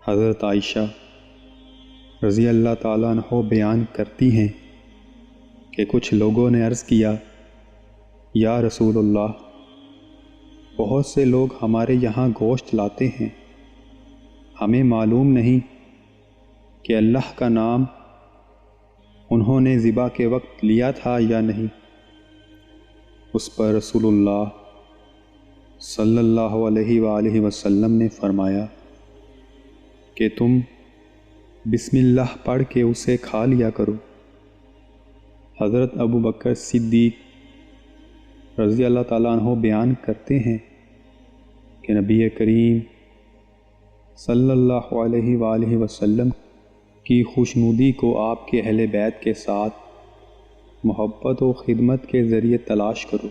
حضرت عائشہ رضی اللہ تعالیٰ عنہ بیان کرتی ہیں کہ کچھ لوگوں نے عرض کیا، یا رسول اللہ، بہت سے لوگ ہمارے یہاں گوشت لاتے ہیں، ہمیں معلوم نہیں کہ اللہ کا نام انہوں نے ذبح کے وقت لیا تھا یا نہیں۔ اس پر رسول اللہ صلی اللہ علیہ وآلہ وسلم نے فرمایا کہ تم بسم اللہ پڑھ کے اسے کھا لیا کرو۔ حضرت ابو بکر صدیق رضی اللہ تعالیٰ عنہ بیان کرتے ہیں کہ نبی کریم صلی اللہ علیہ وآلہ وسلم کی خوشنودی کو آپ کے اہل بیت کے ساتھ محبت و خدمت کے ذریعے تلاش کرو۔